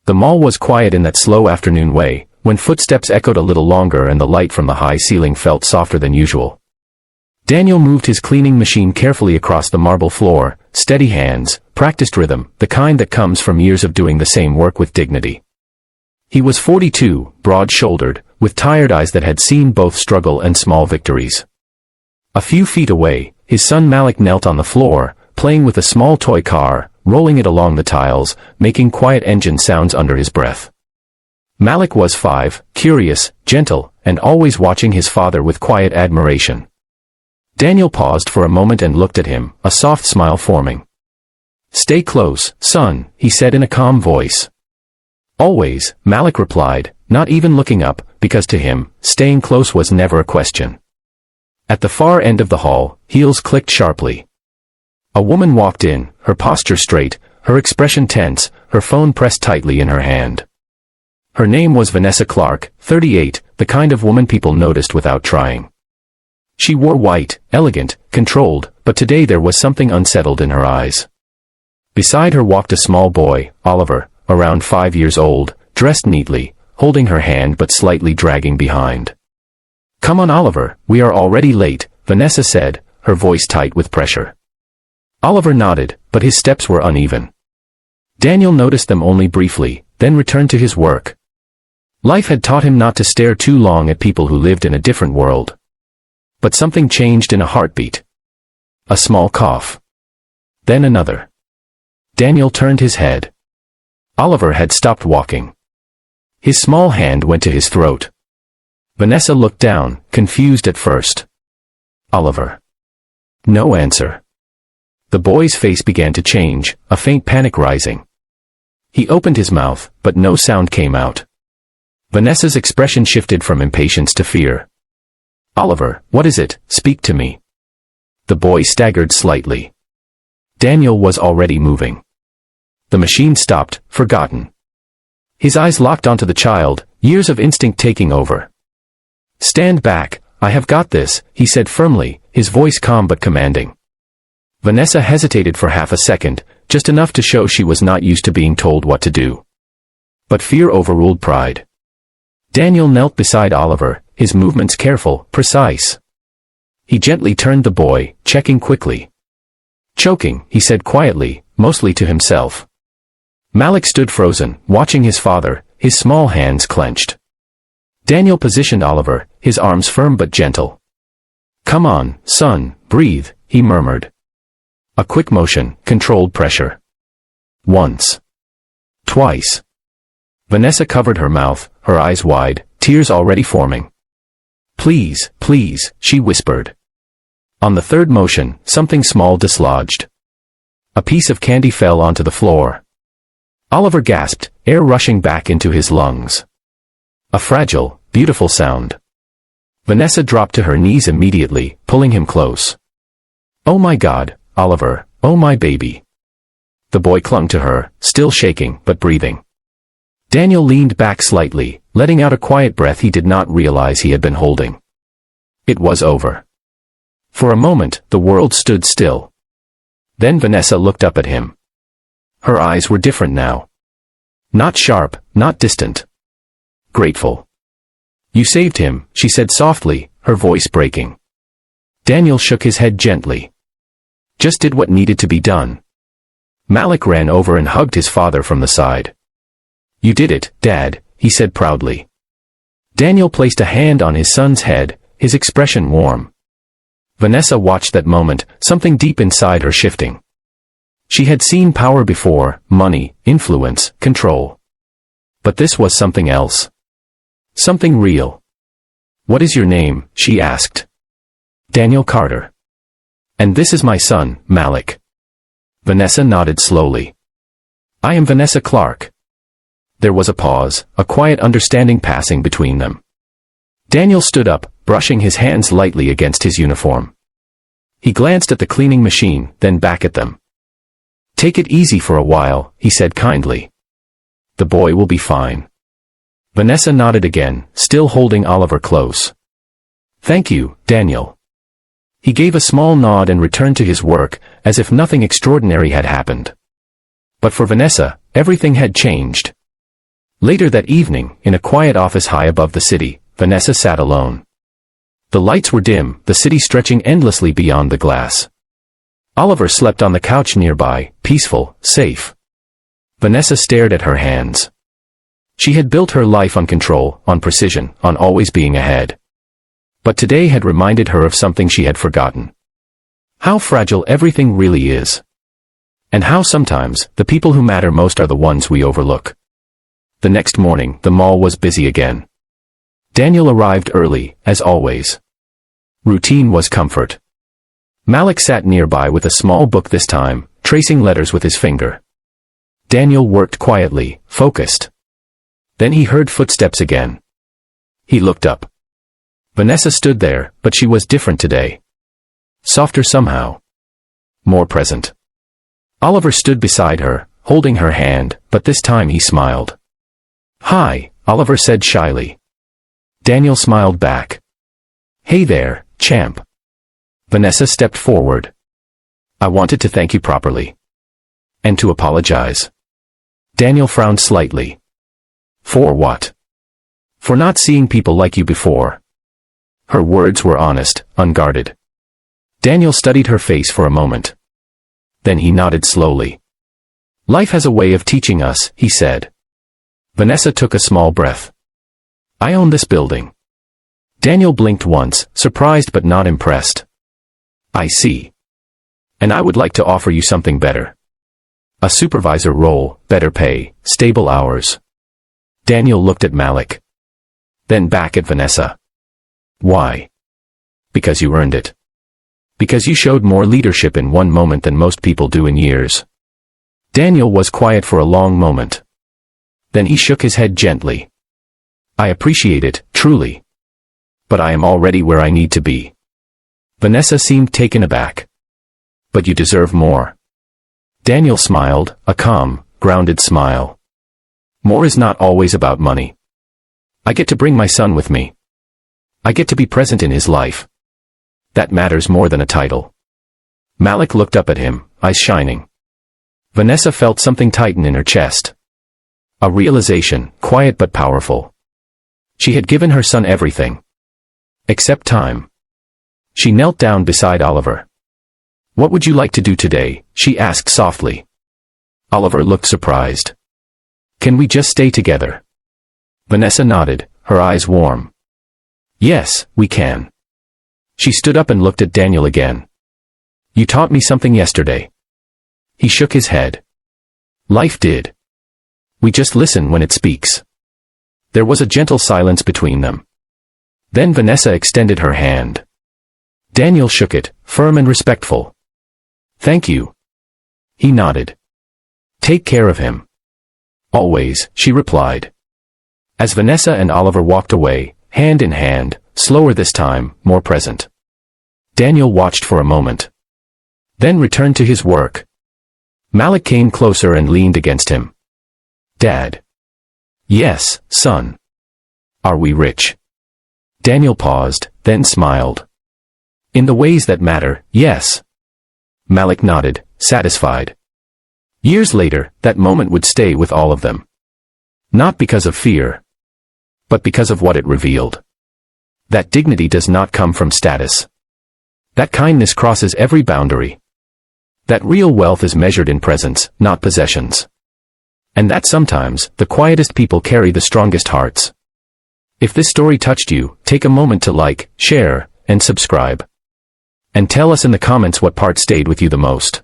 The mall was quiet in that slow afternoon way, when footsteps echoed a little longer and the light from the high ceiling felt softer than usual. Daniel moved his cleaning machine carefully across the marble floor, steady hands, practiced rhythm, the kind that comes from years of doing the same work with dignity. He was 42, broad-shouldered, with tired eyes that had seen both struggle and small victories. A few feet away, his son Malik knelt on the floor, playing with a small toy car, rolling it along the tiles, making quiet engine sounds under his breath. Malik was 5, curious, gentle, and always watching his father with quiet admiration. Daniel paused for a moment and looked at him, a soft smile forming. "Stay close, son," he said in a calm voice. "Always," Malik replied, not even looking up, because to him, staying close was never a question. At the far end of the hall, heels clicked sharply. A woman walked in, her posture straight, her expression tense, her phone pressed tightly in her hand. Her name was Vanessa Clark, 38, the kind of woman people noticed without trying. She wore white, elegant, controlled, but today there was something unsettled in her eyes. Beside her walked a small boy, Oliver, around 5 years old, dressed neatly, holding her hand but slightly dragging behind. "Come on, Oliver, we are already late," Vanessa said, her voice tight with pressure. Oliver nodded, but his steps were uneven. Daniel noticed them only briefly, then returned to his work. Life had taught him not to stare too long at people who lived in a different world. But something changed in a heartbeat. A small cough. Then another. Daniel turned his head. Oliver had stopped walking. His small hand went to his throat. Vanessa looked down, confused at first. "Oliver." No answer. The boy's face began to change, a faint panic rising. He opened his mouth, but no sound came out. Vanessa's expression shifted from impatience to fear. "Oliver, what is it? Speak to me." The boy staggered slightly. Daniel was already moving. The machine stopped, forgotten. His eyes locked onto the child, years of instinct taking over. "Stand back, I have got this," he said firmly, his voice calm but commanding. Vanessa hesitated for half a second, just enough to show she was not used to being told what to do. But fear overruled pride. Daniel knelt beside Oliver, his movements careful, precise. He gently turned the boy, checking quickly. "Choking," he said quietly, mostly to himself. Malik stood frozen, watching his father, his small hands clenched. Daniel positioned Oliver, his arms firm but gentle. "Come on, son, breathe," he murmured. A quick motion, controlled pressure. Once. Twice. Vanessa covered her mouth, her eyes wide, tears already forming. "Please, please," she whispered. On the third motion, something small dislodged. A piece of candy fell onto the floor. Oliver gasped, air rushing back into his lungs. A fragile, beautiful sound. Vanessa dropped to her knees immediately, pulling him close. "Oh my God, Oliver, oh my baby." The boy clung to her, still shaking, but breathing. Daniel leaned back slightly, letting out a quiet breath he did not realize he had been holding. It was over. For a moment, the world stood still. Then Vanessa looked up at him. Her eyes were different now. Not sharp, not distant. Grateful. "You saved him," she said softly, her voice breaking. Daniel shook his head gently. "Just did what needed to be done." Malik ran over and hugged his father from the side. "You did it, Dad," he said proudly. Daniel placed a hand on his son's head, his expression warm. Vanessa watched that moment, something deep inside her shifting. She had seen power before, money, influence, control. But this was something else. Something real. "What is your name?" she asked. "Daniel Carter." "And this is my son, Malik." Vanessa nodded slowly. "I am Vanessa Clark." There was a pause, a quiet understanding passing between them. Daniel stood up, brushing his hands lightly against his uniform. He glanced at the cleaning machine, then back at them. "Take it easy for a while," he said kindly. "The boy will be fine." Vanessa nodded again, still holding Oliver close. "Thank you, Daniel." He gave a small nod and returned to his work, as if nothing extraordinary had happened. But for Vanessa, everything had changed. Later that evening, in a quiet office high above the city, Vanessa sat alone. The lights were dim, the city stretching endlessly beyond the glass. Oliver slept on the couch nearby, peaceful, safe. Vanessa stared at her hands. She had built her life on control, on precision, on always being ahead. But today had reminded her of something she had forgotten. How fragile everything really is. And how sometimes, the people who matter most are the ones we overlook. The next morning, the mall was busy again. Daniel arrived early, as always. Routine was comfort. Malik sat nearby with a small book this time, tracing letters with his finger. Daniel worked quietly, focused. Then he heard footsteps again. He looked up. Vanessa stood there, but she was different today. Softer somehow. More present. Oliver stood beside her, holding her hand, but this time he smiled. "Hi," Oliver said shyly. Daniel smiled back. "Hey there, champ." Vanessa stepped forward. "I wanted to thank you properly. And to apologize." Daniel frowned slightly. "For what?" "For not seeing people like you before." Her words were honest, unguarded. Daniel studied her face for a moment. Then he nodded slowly. "Life has a way of teaching us," he said. Vanessa took a small breath. "I own this building." Daniel blinked once, surprised but not impressed. "I see. And I would like to offer you something better. A supervisor role, better pay, stable hours." Daniel looked at Malik. Then back at Vanessa. "Why?" "Because you earned it. Because you showed more leadership in one moment than most people do in years." Daniel was quiet for a long moment. Then he shook his head gently. "I appreciate it, truly. But I am already where I need to be." Vanessa seemed taken aback. "But you deserve more." Daniel smiled, a calm, grounded smile. "More is not always about money. I get to bring my son with me. I get to be present in his life. That matters more than a title." Malik looked up at him, eyes shining. Vanessa felt something tighten in her chest. A realization, quiet but powerful. She had given her son everything. Except time. She knelt down beside Oliver. "What would you like to do today?" she asked softly. Oliver looked surprised. "Can we just stay together?" Vanessa nodded, her eyes warm. "Yes, we can." She stood up and looked at Daniel again. "You taught me something yesterday." He shook his head. "Life did. We just listen when it speaks." There was a gentle silence between them. Then Vanessa extended her hand. Daniel shook it, firm and respectful. "Thank you." He nodded. "Take care of him." "Always," she replied. As Vanessa and Oliver walked away, hand in hand, slower this time, more present. Daniel watched for a moment. Then returned to his work. Malik came closer and leaned against him. "Dad." "Yes, son." "Are we rich?" Daniel paused, then smiled. "In the ways that matter, yes." Malik nodded, satisfied. Years later, that moment would stay with all of them. Not because of fear, but because of what it revealed. That dignity does not come from status. That kindness crosses every boundary. That real wealth is measured in presence, not possessions. And that sometimes, the quietest people carry the strongest hearts. If this story touched you, take a moment to like, share, and subscribe. And tell us in the comments what part stayed with you the most.